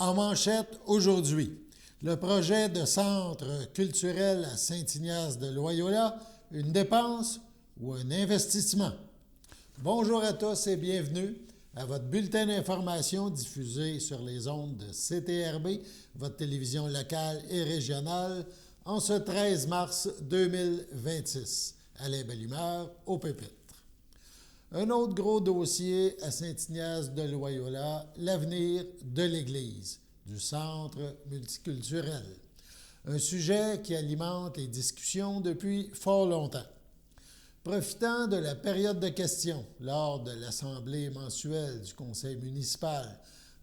En manchette aujourd'hui, le projet de centre culturel à Saint-Ignace de Loyola, une dépense ou un investissement? Bonjour à tous et bienvenue à votre bulletin d'information diffusé sur les ondes de CTRB, votre télévision locale et régionale, en ce 13 mars 2026. Alain Belle-Humeur, au pupitre. Un autre gros dossier à Saint-Ignace de Loyola, l'avenir de l'Église, du centre multiculturel. Un sujet qui alimente les discussions depuis fort longtemps. Profitant de la période de questions lors de l'assemblée mensuelle du conseil municipal,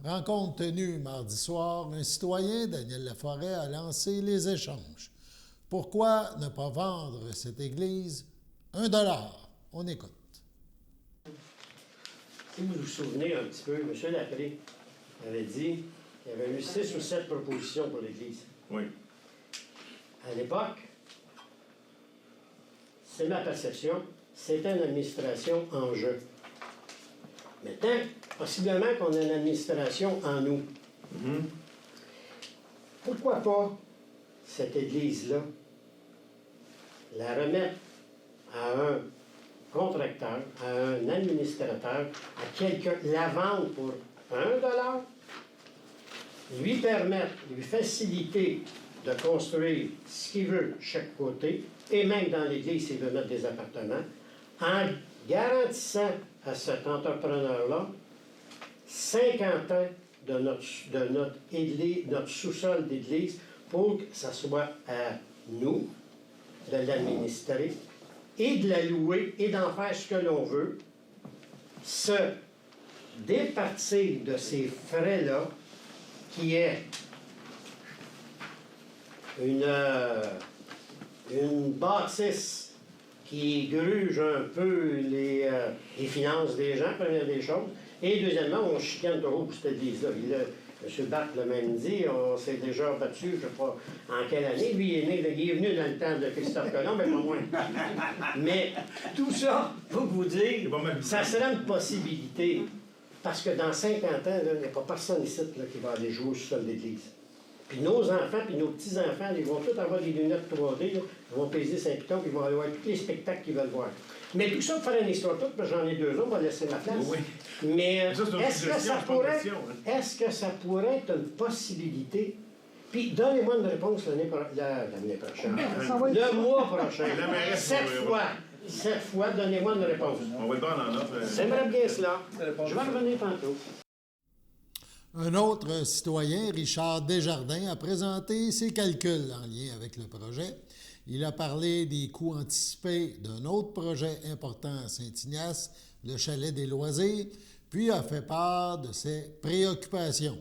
rencontre tenue mardi soir, un citoyen, Daniel Laforêt, a lancé les échanges. Pourquoi ne pas vendre cette église $1? On écoute. Si vous vous souvenez un petit peu, M. Lapré avait dit qu'il y avait eu 6 ou 7 propositions pour l'Église. Oui. À l'époque, c'est ma perception, c'était une administration en jeu. Maintenant, possiblement qu'on a une administration en nous. Pourquoi pas cette Église-là la remettre à un contracteur, à un administrateur, à quelqu'un, la vendre pour $1, lui permettre, lui faciliter de construire ce qu'il veut chaque côté, et même dans l'église s'il veut mettre des appartements, en garantissant à cet entrepreneur-là 50 ans de notre église, notre sous-sol d'église, pour que ça soit à nous de l'administrer, et de la louer et d'en faire ce que l'on veut, se départir de ces frais-là, qui est une bâtisse qui gruge un peu les finances des gens, première des choses, et deuxièmement, on chicane toujours pour cette église-là. M. Barthes l'a même dit, on s'est déjà battu, je ne sais pas en quelle année. Lui, il est venu dans le temps de Christophe Colomb, mais pas moins. Mais tout ça, pour vous dire, ça serait une possibilité. Parce que dans 50 ans, il n'y a pas personne ici là, qui va aller jouer au sol d'église. Puis nos enfants, puis nos petits-enfants, ils vont tous avoir des lunettes 3D, là, ils vont peser Saint-Piton, puis ils vont aller voir tous les spectacles qu'ils veulent voir. Mais tout ça, pour faire une histoire toute, parce que j'en ai 2 autres, on va laisser ma place. Oui. Mais ça, est-ce que ça pourrait être une possibilité? Puis donnez-moi une réponse l'année prochaine. Le mois prochain. Cette fois, donnez-moi une réponse. On va le prendre en offre. J'aimerais bien cela. Je vais revenir tantôt. Un autre citoyen, Richard Desjardins, a présenté ses calculs en lien avec le projet. Il a parlé des coûts anticipés d'un autre projet important à Saint-Ignace, le Chalet des Loisirs, puis a fait part de ses préoccupations.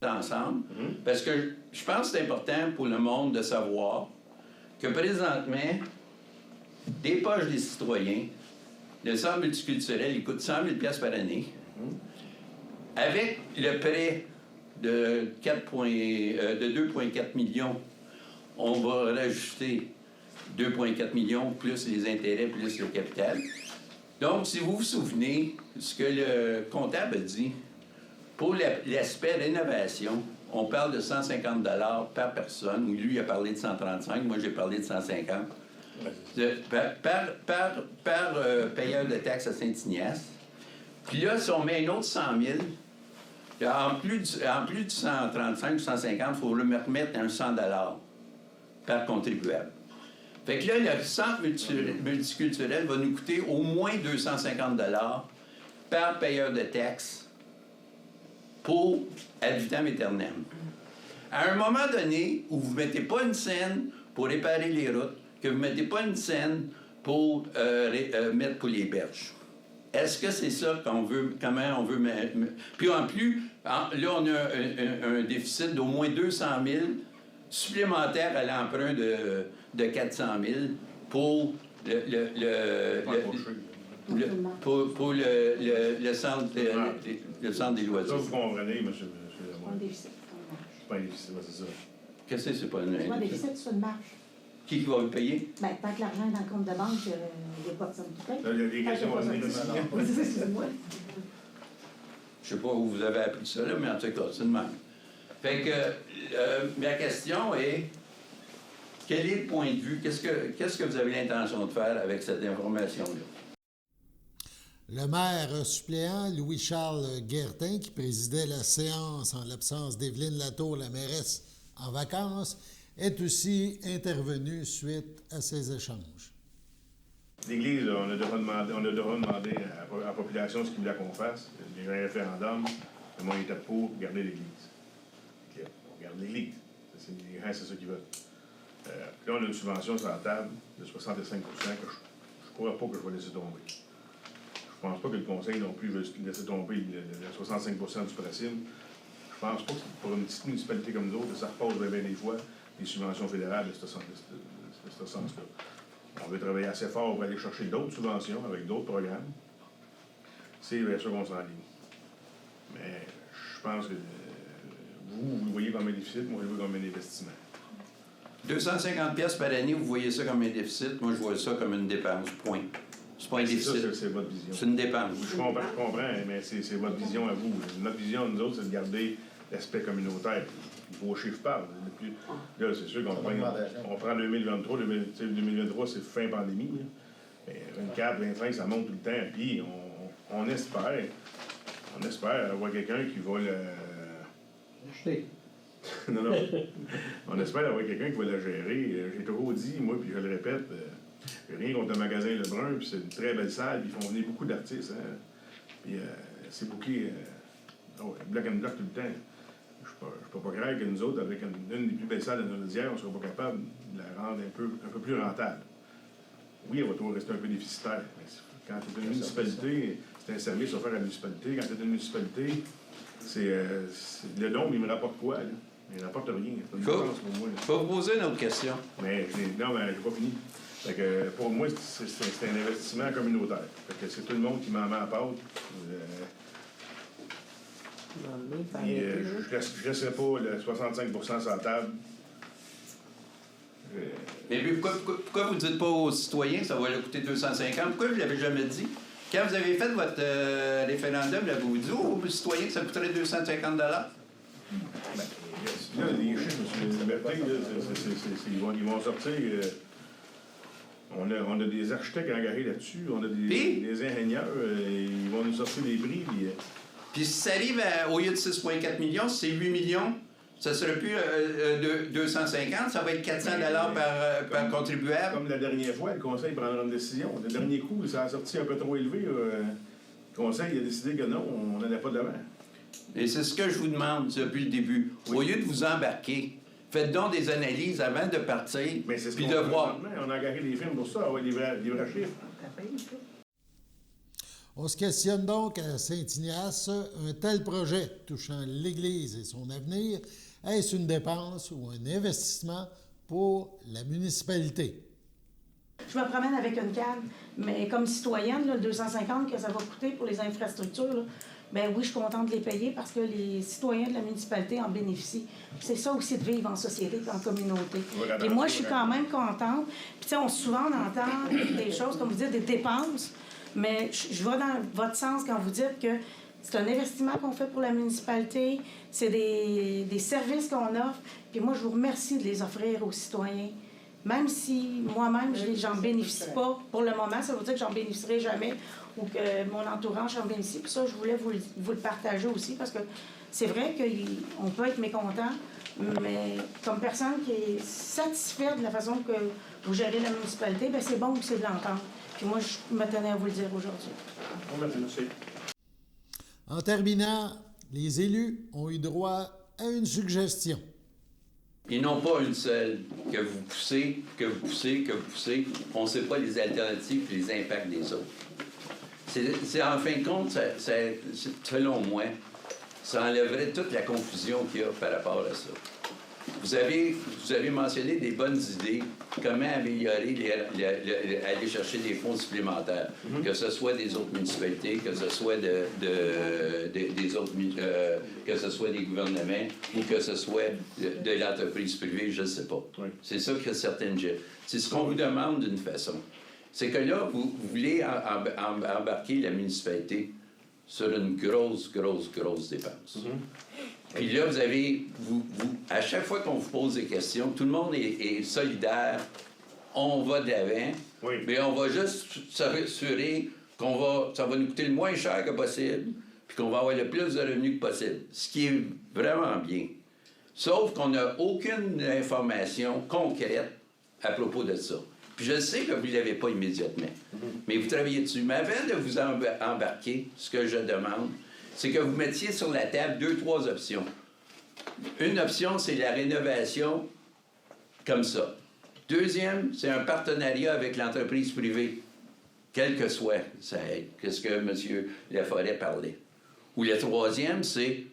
Ensemble, parce que je pense que c'est important pour le monde de savoir que présentement, des poches des citoyens, le centre multiculturel, il coûte 100 000 $ par année. Avec le prêt de 2,4 millions, on va rajouter 2,4 millions plus les intérêts plus le capital. Donc, si vous vous souvenez, ce que le comptable a dit, pour l'aspect rénovation, on parle de 150 $ par personne. Lui, il a parlé de 135, moi j'ai parlé de 150. Par payeur de taxes à Saint-Ignace. Puis là, si on met un autre 100 000, en plus de 135 ou 150, il faut le remettre à un 100 $ par contribuable. Fait que là, le centre multiculturel va nous coûter au moins 250 $ par payeur de taxes pour ad vitam aeternam. À un moment donné où vous ne mettez pas une scène pour réparer les routes, que vous ne mettez pas une scène pour mettre pour les berges. Est-ce que c'est ça qu'on veut, comment on veut mettre? Puis en plus, là, on a un déficit d'au moins 200 000 supplémentaires à l'emprunt de 400 000 pour le centre des loisirs. Ça, vous comprenez, M. C'est pas un déficit, c'est pas un déficit, c'est ça. Qu'est-ce que c'est pas c'est pas un déficit, c'est une marge. Qui va vous payer? Bien, tant que l'argent est dans le compte de banque, il n'y a pas de somme qui paye. Là, il y a des questions à venir. Excusez-moi. Je sais pas où vous avez appris ça, là, mais en tout cas, c'est de même. Fait que ma question est, quel est le point de vue? Qu'est-ce que vous avez l'intention de faire avec cette information-là? Le maire suppléant, Louis-Charles Guertin, qui présidait la séance en l'absence d'Éveline Latour, la mairesse en vacances, est aussi intervenu suite à ces échanges. L'Église, on a devra demander à la population ce qu'ils voulaient qu'on fasse. Il y a eu un référendum, mais moi, il était pour garder l'Église. On garde l'Église. Les gens, c'est ça qu'ils veulent. Puis là, on a une subvention sur la table de 65 % que je ne crois pas que je vais laisser tomber. Je pense pas que le Conseil non plus veut laisser tomber le 65 % du principe. Je pense pas que pour une petite municipalité comme nous autres, ça repasse bien des fois des subventions fédérales de ce sens-là. On veut travailler assez fort pour aller chercher d'autres subventions avec d'autres programmes. C'est vers ça qu'on s'enligne. Mais je pense que vous le voyez comme un déficit, moi je le vois comme un investissement. 250 pièces par année, vous voyez ça comme un déficit. Moi, je vois ça comme une dépense, point. C'est pas un déficit. Ça, c'est votre vision. C'est une dépense. Je comprends, mais c'est votre vision à vous. Notre vision, nous autres, c'est de garder l'aspect communautaire. Vos chiffres parlent. Là, c'est sûr qu'on prend 2023. 2023, c'est fin pandémie. Là. Mais 24, 25, ça monte tout le temps. Puis on espère avoir quelqu'un qui va le... Acheter. non. On espère avoir quelqu'un qui va la gérer. J'ai toujours dit, moi, puis je le répète, j'ai rien contre le magasin Lebrun, puis c'est une très belle salle, puis ils font venir beaucoup d'artistes. Hein. Puis c'est bouclé bloc and bloc tout le temps. Je ne peux pas croire que nous autres, avec une des plus belles salles de notre Naudière, on ne sera pas capable de la rendre un peu plus rentable. Oui, elle va toujours rester un peu déficitaire. Mais quand tu es une municipalité, c'est un service offert à la municipalité. Quand tu es une municipalité, le don, il me rapporte quoi, là? Il ne rapporte rien. Je vais vous poser une autre question. Mais je n'ai pas fini. Fait que, pour moi, c'est un investissement communautaire. Fait que c'est tout le monde qui m'en met à pâte. Je ne laisserai pas le 65 % sur la table. Mais puis pourquoi vous ne dites pas aux citoyens que ça va leur coûter 250? Pourquoi vous ne l'avez jamais dit? Quand vous avez fait votre référendum, vous dit aux citoyens que ça coûterait 250 $? Là, les chiffres, M. Liberté, ils vont sortir. On a des architectes engagés là-dessus, on a des ingénieurs, ils vont nous sortir des prix. Puis si ça arrive au lieu de 6,4 millions, si c'est 8 millions, ça serait plus 250, ça va être 400 $ par contribuable. Comme la dernière fois, le Conseil prendra une décision. Le dernier coup, ça a sorti un peu trop élevé. Le Conseil a décidé que non, on n'allait pas de l'avant. Et c'est ce que je vous demande depuis le début. Oui. Au lieu de vous embarquer, faites donc des analyses avant de partir, puis de voir. On a engagé des firmes pour ça, avoir des vrais chiffres. On se questionne donc à Saint-Ignace, un tel projet touchant l'Église et son avenir, est-ce une dépense ou un investissement pour la municipalité? Je me promène avec une canne, mais comme citoyenne, là, le 250 que ça va coûter pour les infrastructures, là, ben oui, je suis contente de les payer parce que les citoyens de la municipalité en bénéficient. C'est ça aussi de vivre en société, en communauté. Et moi, je suis quand même contente. Puis tu sais, souvent on entend des choses, comme vous dites, des dépenses, mais je vais dans votre sens quand vous dites que c'est un investissement qu'on fait pour la municipalité, c'est des services qu'on offre, puis moi, je vous remercie de les offrir aux citoyens. Même si moi-même, j'en bénéficie pas pour le moment, ça veut dire que j'en bénéficierai jamais ou que mon entourage en bénéficie. Puis ça, je voulais vous le partager aussi parce que c'est vrai qu'on peut être mécontent, mais comme personne qui est satisfaite de la façon que vous gérez la municipalité, bien, c'est bon aussi de l'entendre. Puis moi, je me tenais à vous le dire aujourd'hui. Merci. En terminant, les élus ont eu droit à une suggestion. Et non pas une seule, que vous poussez. On ne sait pas les alternatives et les impacts des autres. C'est en fin de compte, selon moi, ça enlèverait toute la confusion qu'il y a par rapport à ça. Vous avez mentionné des bonnes idées, comment améliorer, aller chercher des fonds supplémentaires, que ce soit des autres municipalités, que ce soit des autres, que ce soit des gouvernements ou que ce soit de l'entreprise privée, je ne sais pas. Oui. C'est ça que certaines gèrent. C'est ce qu'on vous demande d'une façon. C'est que là, vous voulez embarquer la municipalité sur une grosse dépense. Puis là, vous avez, à chaque fois qu'on vous pose des questions, tout le monde est solidaire. On va de l'avant. Oui. Mais on va juste s'assurer ça va nous coûter le moins cher que possible, puis qu'on va avoir le plus de revenus que possible. Ce qui est vraiment bien. Sauf qu'on n'a aucune information concrète à propos de ça. Puis je sais que vous ne l'avez pas immédiatement, mais vous travaillez dessus. Mais avant de vous embarquer, ce que je demande, c'est que vous mettiez sur la table 2-3 options. Une option, c'est la rénovation comme ça. Deuxième, c'est un partenariat avec l'entreprise privée, quel que soit ça aide. Qu'est-ce que M. Laforêt parlait. Ou le troisième, c'est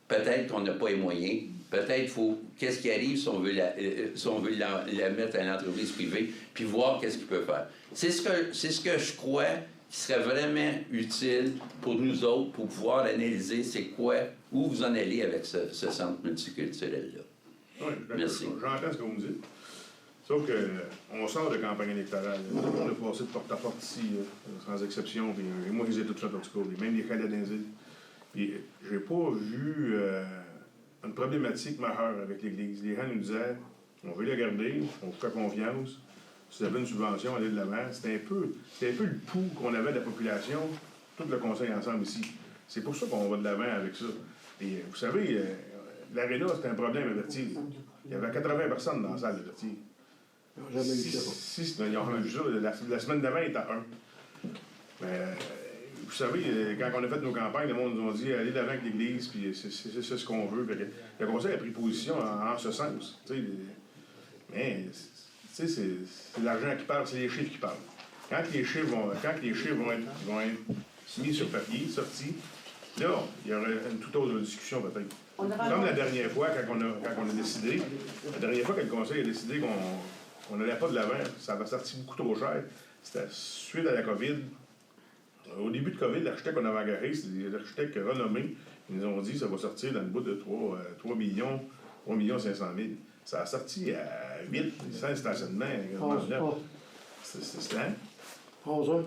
peut-être qu'on n'a pas les moyens. Peut-être qu'est-ce qui arrive si on veut la mettre à l'entreprise privée, puis voir qu'est-ce qu'il peut faire. C'est ce que je crois qui serait vraiment utile pour nous autres, pour pouvoir analyser c'est quoi, où vous en allez avec ce centre multiculturel-là. Oui, merci. J'entends ce que vous me dites. Sauf qu'on sort de campagne électorale. On a passé de porte à porte ici, sans exception. Puis, et moi, je les ai toutes faites, en tout cas, même les chalets dans les îles. Puis, j'ai pas vu une problématique majeure avec l'Église. Les gens nous disaient, on veut la garder, on vous fait confiance. Si vous avez une subvention, allez de l'avant. C'était un peu le pouls qu'on avait de la population, tout le conseil ensemble ici. C'est pour ça qu'on va de l'avant avec ça. Et vous savez, l'aréna, c'était un problème à Vertige. Il y avait 80 personnes dans la salle de Vertige. Ils n'ont jamais eu ça. Ils ont jamais vu ça. La semaine d'avant, il était à 1. Mais, vous savez, quand on a fait nos campagnes, le monde nous a dit allez de l'avant avec l'Église, puis c'est ce qu'on veut. Le conseil a pris position en ce sens. Mais c'est l'argent qui parle, c'est les chiffres qui parlent. Quand les chiffres vont être mis sur papier, sortis, là, il y aura une toute autre discussion peut-être. Comme la dernière fois, quand on a décidé, la dernière fois que le conseil a décidé qu'on n'allait pas de l'avant, ça va sortir beaucoup trop cher. C'était suite à la COVID. Au début de COVID, l'architecte qu'on avait engagé, c'est des architectes renommés. Ils nous ont dit que ça va sortir dans le bout de 3 millions 500 000. Ça a sorti à 8, sans stationnement. C'était 11 ans.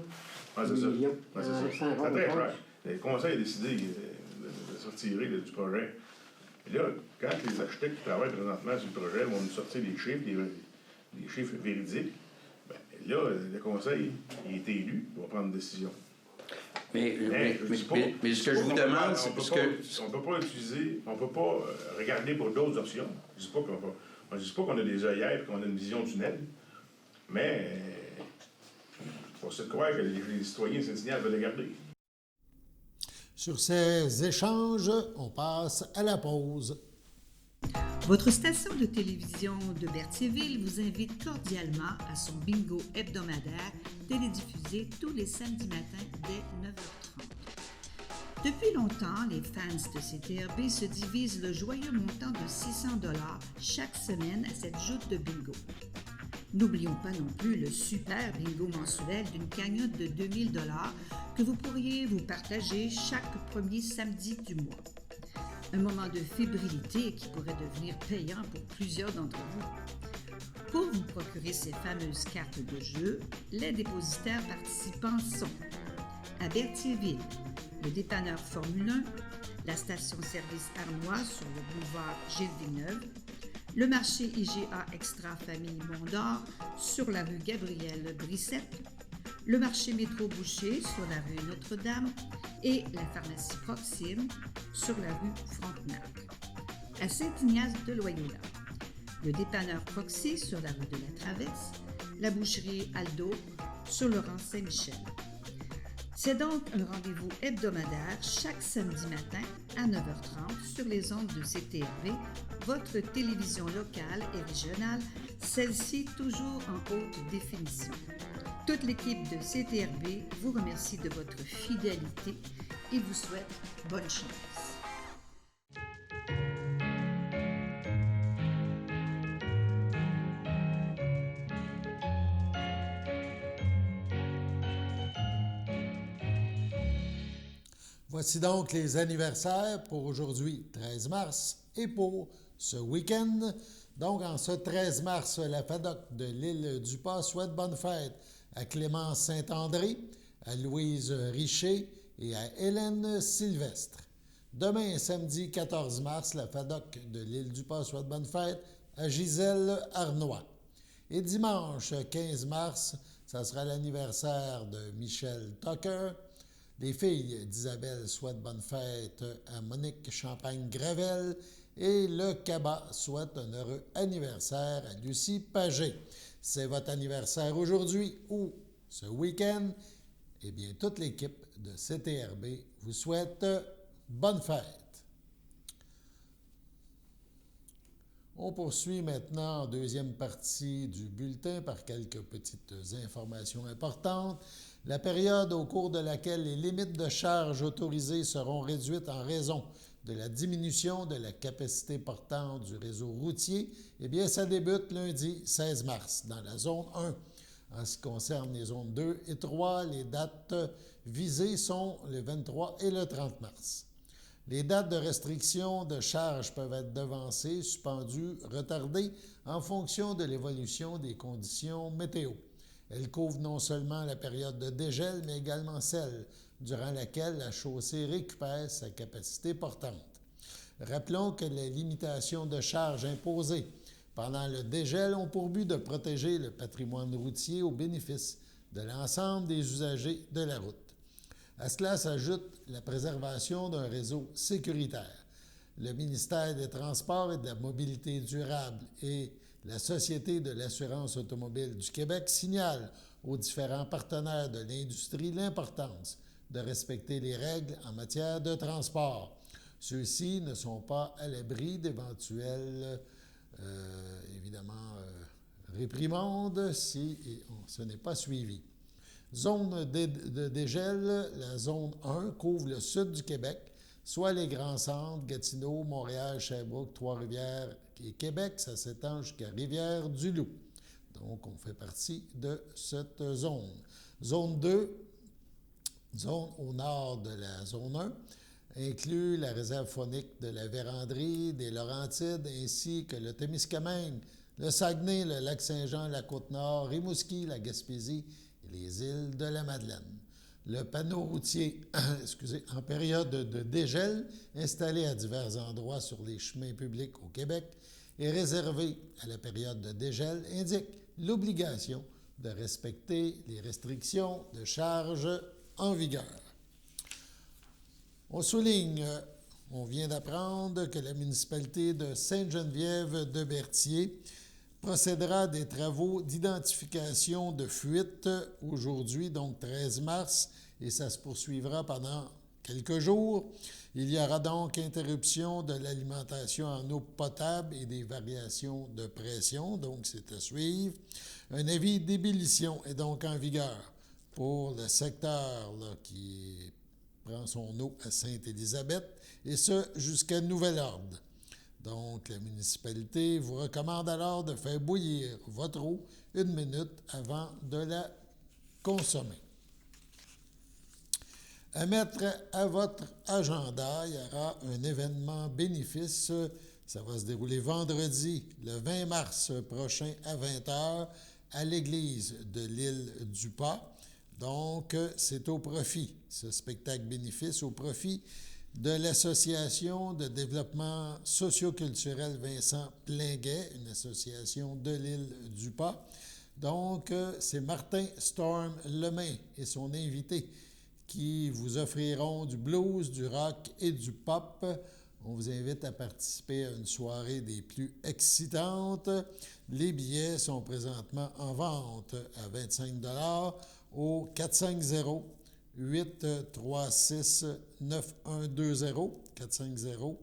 Ah, c'est ça. Millions. Ouais, c'est ça. C'est très cher. Le conseil a décidé de sortir du projet. Et là, quand les architectes qui travaillent présentement sur le projet vont nous sortir des chiffres, des chiffres véridiques, bien, là, le conseil il est élu, il va prendre une décision. Mais ce que je vous demande, c'est parce que... On ne peut pas regarder pour d'autres options. Je ne dis pas qu'on a des œillères et qu'on a une vision tunnel, mais il faut se croire que les citoyens de Saint-Ignace veulent les garder. Sur ces échanges, on passe à la pause. Votre station de télévision de Berthierville vous invite cordialement à son bingo hebdomadaire télédiffusé tous les samedis matins dès 9h30. Depuis longtemps, les fans de CTRB se divisent le joyeux montant de 600 $ chaque semaine à cette joute de bingo. N'oublions pas non plus le super bingo mensuel d'une cagnotte de 2000 $ que vous pourriez vous partager chaque premier samedi du mois. Un moment de fébrilité qui pourrait devenir payant pour plusieurs d'entre vous. Pour vous procurer ces fameuses cartes de jeu, les dépositaires participants sont à Berthierville, le dépanneur Formule 1, la station-service Arnois sur le boulevard Gilles-Villeneuve, le marché IGA Extra Famille Mont-d'Or sur la rue Gabriel-Brissette, le marché Métro Boucher sur la rue Notre-Dame et la pharmacie Proxime sur la rue Frontenac. À Saint-Ignace de Loyola, le dépanneur Proxy sur la rue de la Traverse, la boucherie Aldo sur le rang Saint-Michel. C'est donc un rendez-vous hebdomadaire chaque samedi matin à 9h30 sur les ondes de CTRB, votre télévision locale et régionale, celle-ci toujours en haute définition. Toute l'équipe de CTRB vous remercie de votre fidélité et vous souhaite bonne chance. Voici donc les anniversaires pour aujourd'hui, 13 mars, et pour ce week-end. Donc, en ce 13 mars, la FADOC de l'île du Pas souhaite bonne fête à Clémence Saint-André, à Louise Richer et à Hélène Sylvestre. Demain, samedi 14 mars, la FADOC de l'Île-du-Pas souhaite bonne fête à Gisèle Arnois. Et dimanche 15 mars, ça sera l'anniversaire de Michel Tucker. Les filles d'Isabelle souhaitent bonne fête à Monique Champagne-Gravel. Et le CABA souhaite un heureux anniversaire à Lucie Pagé. C'est votre anniversaire aujourd'hui ou ce week-end. Eh bien, toute l'équipe de CTRB vous souhaite bonne fête. On poursuit maintenant en deuxième partie du bulletin par quelques petites informations importantes. La période au cours de laquelle les limites de charge autorisées seront réduites en raison de la diminution de la capacité portante du réseau routier, eh bien, ça débute lundi 16 mars dans la zone 1. En ce qui concerne les zones 2 et 3, les dates visées sont le 23 et le 30 mars. Les dates de restriction de charge peuvent être devancées, suspendues, retardées en fonction de l'évolution des conditions météo. Elles couvrent non seulement la période de dégel, mais également celle durant laquelle la chaussée récupère sa capacité portante. Rappelons que les limitations de charge imposées pendant le dégel ont pour but de protéger le patrimoine routier au bénéfice de l'ensemble des usagers de la route. À cela s'ajoute la préservation d'un réseau sécuritaire. Le ministère des Transports et de la Mobilité durable et la Société de l'assurance automobile du Québec signalent aux différents partenaires de l'industrie l'importance de respecter les règles en matière de transport. Ceux-ci ne sont pas à l'abri d'éventuelles, réprimandes si ce n'est pas suivi. Zone de dégel, la zone 1 couvre le sud du Québec, soit les grands centres, Gatineau, Montréal, Sherbrooke, Trois-Rivières et Québec. Ça s'étend jusqu'à Rivière-du-Loup. Donc, on fait partie de cette zone. Zone 2, zone au nord de la zone 1, inclut la réserve faunique de la Vérandrie, des Laurentides, ainsi que le Témiscamingue, le Saguenay, le Lac-Saint-Jean, la Côte-Nord, Rimouski, la Gaspésie et les îles de la Madeleine. Le panneau routier en période de dégel, installé à divers endroits sur les chemins publics au Québec, est réservé à la période de dégel, indique l'obligation de respecter les restrictions de charge en vigueur. On souligne, on vient d'apprendre que la municipalité de Sainte-Geneviève-de-Berthier procédera à des travaux d'identification de fuite aujourd'hui, donc 13 mars, et ça se poursuivra pendant quelques jours. Il y aura donc interruption de l'alimentation en eau potable et des variations de pression, donc c'est à suivre. Un avis d'ébullition est donc en vigueur pour le secteur qui prend son eau à Sainte-Élisabeth, et ce jusqu'à nouvel ordre. Donc, la municipalité vous recommande alors de faire bouillir votre eau 1 minute avant de la consommer. À mettre à votre agenda, il y aura un événement bénéfice. Ça va se dérouler vendredi, le 20 mars prochain à 20h, à l'église de l'Île-du-Pas. Donc, c'est au profit, ce spectacle bénéfice, au profit de l'Association de développement socio-culturel Vincent Plinguet, une association de l'Île-du-Pas. Donc, c'est Martin Storm Lemay et son invité qui vous offriront du blues, du rock et du pop. On vous invite à participer à une soirée des plus excitantes. Les billets sont présentement en vente à 25 $ au 450-836-9120.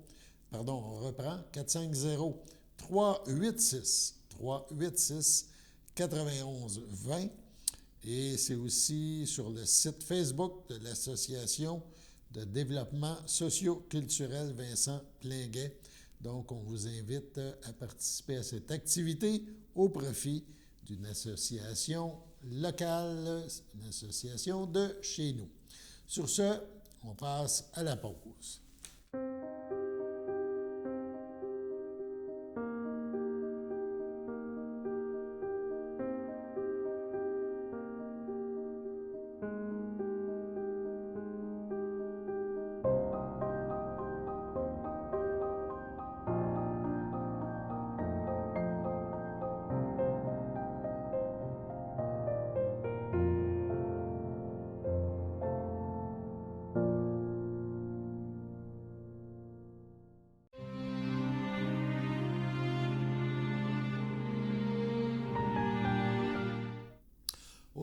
On reprend. 450-386-9120. Et c'est aussi sur le site Facebook de l'Association de développement socio-culturel Vincent Plinguet. Donc, on vous invite à participer à cette activité au profit d'une association locale, une association de chez nous. Sur ce, on passe à la pause.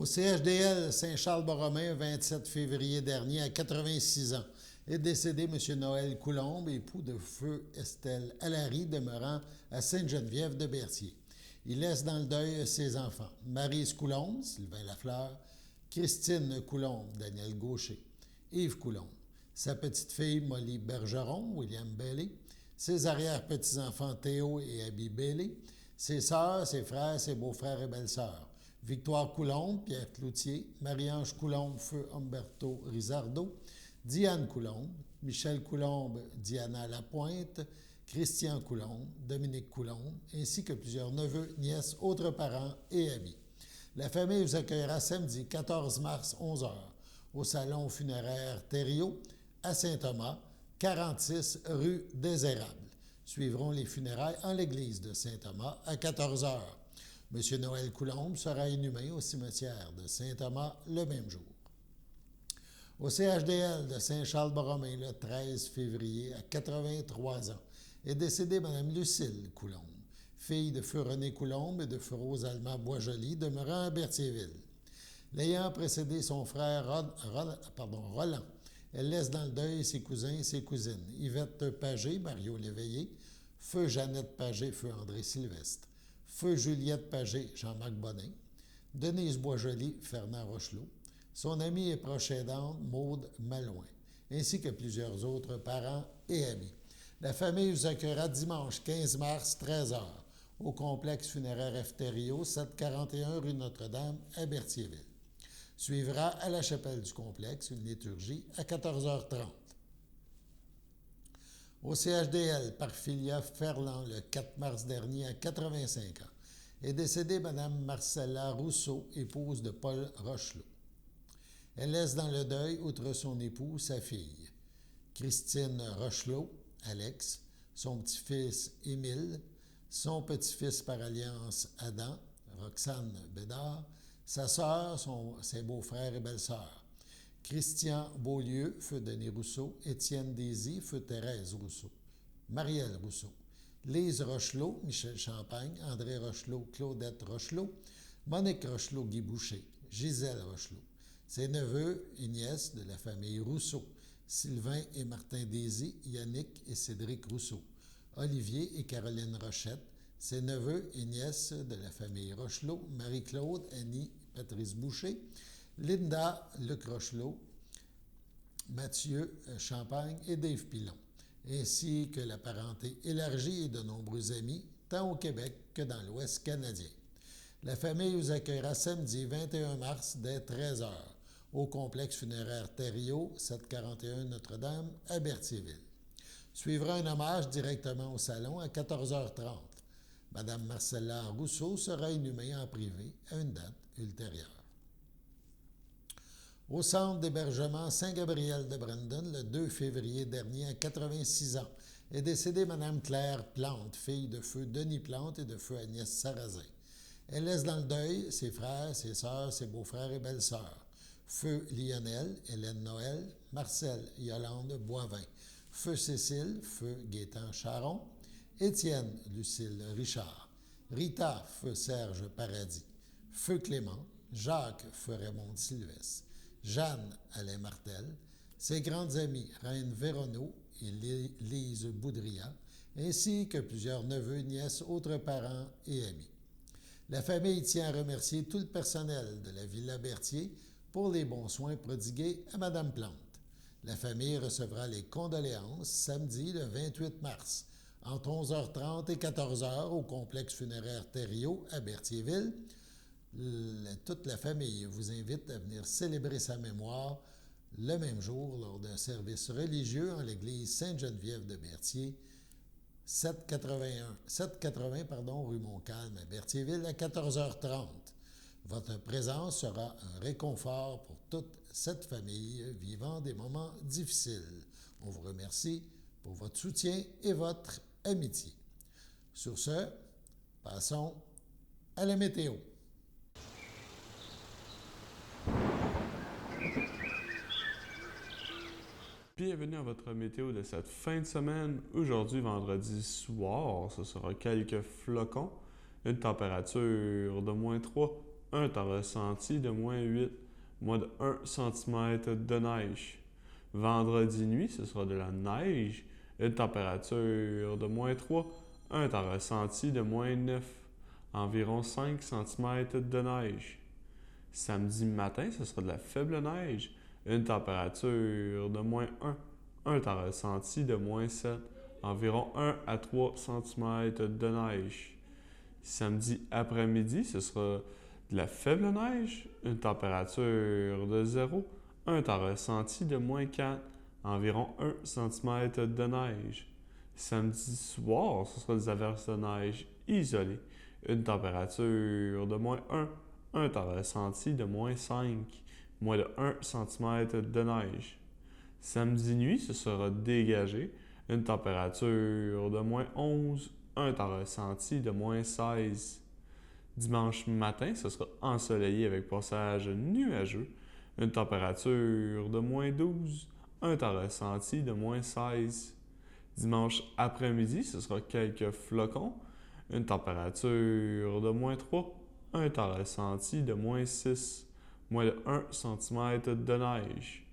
CHDL Saint-Charles-Borromée, 27 février dernier, à 86 ans, est décédé M. Noël Coulombe, époux de feu Estelle Allary, demeurant à Sainte-Geneviève de Berthier. Il laisse dans le deuil ses enfants, Maryse Coulombe, Sylvain Lafleur, Christine Coulombe, Daniel Gaucher, Yves Coulombe, sa petite-fille Molly Bergeron, William Bailey, ses arrière-petits-enfants Théo et Abby Bailey, ses sœurs, ses frères, ses beaux-frères et belles-sœurs, Victoire Coulombe, Pierre Cloutier, Marie-Ange Coulombe, feu Humberto Rizardo, Diane Coulombe, Michel Coulombe, Diana Lapointe, Christian Coulombe, Dominique Coulombe, ainsi que plusieurs neveux, nièces, autres parents et amis. La famille vous accueillera samedi 14 mars, 11h, au salon funéraire Thériault, à Saint-Thomas, 46 rue des Érables. Suivront les funérailles en l'église de Saint-Thomas à 14h. M. Noël Coulombe sera inhumé au cimetière de Saint-Thomas le même jour. Au CHDL de Saint-Charles-Borromée, le 13 février, à 83 ans, est décédée Mme Lucille Coulombe, fille de feu René Coulombe et de feu Rose Allemand Boisjoli, demeurant à Berthierville. L'ayant précédé son frère Roland, elle laisse dans le deuil ses cousins et ses cousines, Yvette Pagé, Mario Léveillé, feu Jeannette Pagé, feu André Sylvestre, feu Juliette Pagé, Jean-Marc Bonnet, Denise Boisjoli, Fernand Rochelot, son amie et proche aidante, Maude Malouin, ainsi que plusieurs autres parents et amis. La famille vous accueillera dimanche 15 mars, 13h, au complexe funéraire F. Thériault, 741 rue Notre-Dame, à Berthierville. Suivra à la chapelle du complexe une liturgie à 14h30. Au CHDL, par Filia Ferland, le 4 mars dernier, à 85 ans, est décédée Mme Marcella Rousseau, épouse de Paul Rochelot. Elle laisse dans le deuil, outre son époux, sa fille, Christine Rochelot, Alex, son petit-fils Émile, son petit-fils par alliance Adam, Roxane Bédard, sa sœur, ses beaux-frères et belles-sœurs, Christian Beaulieu, feu Denis Rousseau, Étienne Désy, feu Thérèse Rousseau, Marielle Rousseau, Lise Rochelot, Michel Champagne, André Rochelot, Claudette Rochelot, Monique Rochelot, Guy Boucher, Gisèle Rochelot, ses neveux et nièces de la famille Rousseau, Sylvain et Martin Désy, Yannick et Cédric Rousseau, Olivier et Caroline Rochette, ses neveux et nièces de la famille Rochelot, Marie-Claude, Annie, Patrice Boucher, Linda Luc Rochelot, Mathieu Champagne et Dave Pilon, ainsi que la parenté élargie et de nombreux amis, tant au Québec que dans l'Ouest canadien. La famille vous accueillera samedi 21 mars dès 13h au complexe funéraire Thériault, 741 Notre-Dame, à Berthierville. Suivra un hommage directement au salon à 14h30. Mme Marcella Rousseau sera inhumée en privé à une date ultérieure. Au centre d'hébergement Saint-Gabriel de Brandon, le 2 février dernier, à 86 ans, est décédée Mme Claire Plante, fille de feu Denis Plante et de feu Agnès Sarrazin. Elle laisse dans le deuil ses frères, ses sœurs, ses beaux-frères et belles-sœurs. Feu Lionel, Hélène Noël, Marcel, Yolande Boivin. Feu Cécile, feu Gaétan Charon. Étienne, Lucille Richard. Rita, feu Serge Paradis. Feu Clément. Jacques, feu Raymond Sylvestre. Jeanne, Alain Martel. Ses grandes amies, Reine Véronneau et Lise Boudria, ainsi que plusieurs neveux, nièces, autres parents et amis. La famille tient à remercier tout le personnel de la Villa Berthier pour les bons soins prodigués à Mme Plante. La famille recevra les condoléances samedi le 28 mars, entre 11h30 et 14h au complexe funéraire Thériault à Berthierville. Toute la famille vous invite à venir célébrer sa mémoire le même jour lors d'un service religieux en l'église Sainte-Geneviève de Berthier, 780 rue Montcalm à Berthierville à 14h30. Votre présence sera un réconfort pour toute cette famille vivant des moments difficiles. On vous remercie pour votre soutien et votre amitié. Sur ce, passons à la météo. Bienvenue à votre météo de cette fin de semaine. Aujourd'hui, vendredi soir, ce sera quelques flocons, une température de -3 un temps ressenti de moins 8, moins de 1 cm de neige. Vendredi nuit, ce sera de la neige, une température de moins 3, un temps ressenti de moins 9, environ 5 cm de neige. Samedi matin, ce sera de la faible neige, une température de moins 1, un temps ressenti de moins 7, environ 1 à 3 cm de neige. Samedi après-midi, ce sera de la faible neige, une température de 0, un temps ressenti de moins 4, environ 1 cm de neige. Samedi soir, ce sera des averses de neige isolées, une température de moins 1, un temps ressenti de moins 5, moins de 1 cm de neige. Samedi nuit, ce sera dégagé, une température de moins 11, un temps ressenti de moins 16. Dimanche matin, ce sera ensoleillé avec passage nuageux, une température de moins 12, un temps ressenti de moins 16. Dimanche après-midi, ce sera quelques flocons, une température de moins 3, un temps ressenti de moins 6, moins de 1 cm de neige.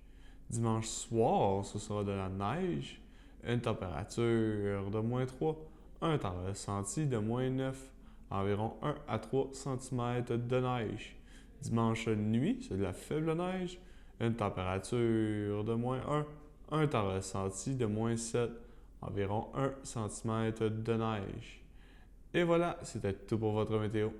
Dimanche soir, ce sera de la neige, une température de moins 3, un temps ressenti de moins 9, environ 1 à 3 cm de neige. Dimanche nuit, c'est de la faible neige, une température de moins 1, un temps ressenti de moins 7, environ 1 cm de neige. Et voilà, c'était tout pour votre météo.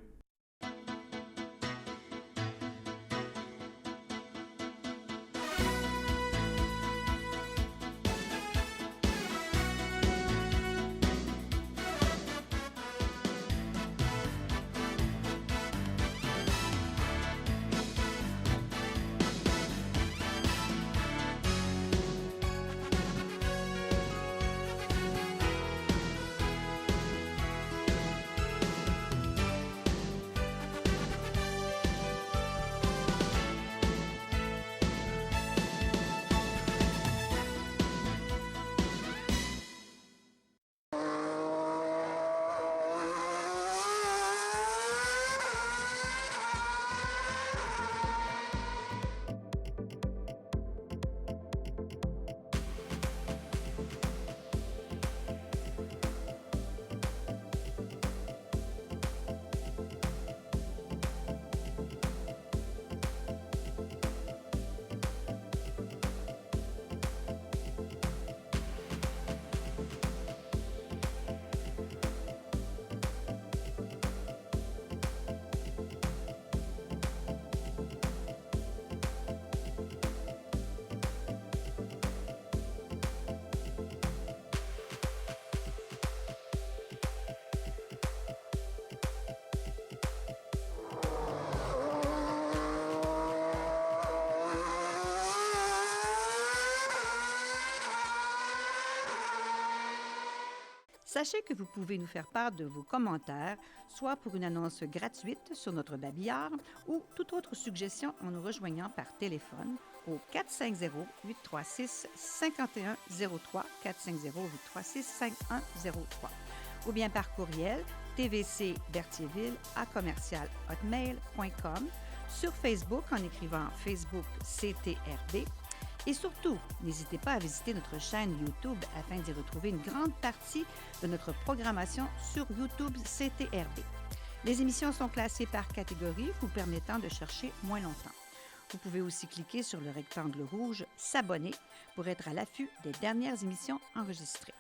Sachez que vous pouvez nous faire part de vos commentaires, soit pour une annonce gratuite sur notre babillard ou toute autre suggestion en nous rejoignant par téléphone au 450-836-5103, 450-836-5103, ou bien par courriel tvcberthierville@hotmail.com, sur Facebook en écrivant Facebook CTRB. Et surtout, n'hésitez pas à visiter notre chaîne YouTube afin d'y retrouver une grande partie de notre programmation sur YouTube CTRB. Les émissions sont classées par catégorie, vous permettant de chercher moins longtemps. Vous pouvez aussi cliquer sur le rectangle rouge « S'abonner » pour être à l'affût des dernières émissions enregistrées.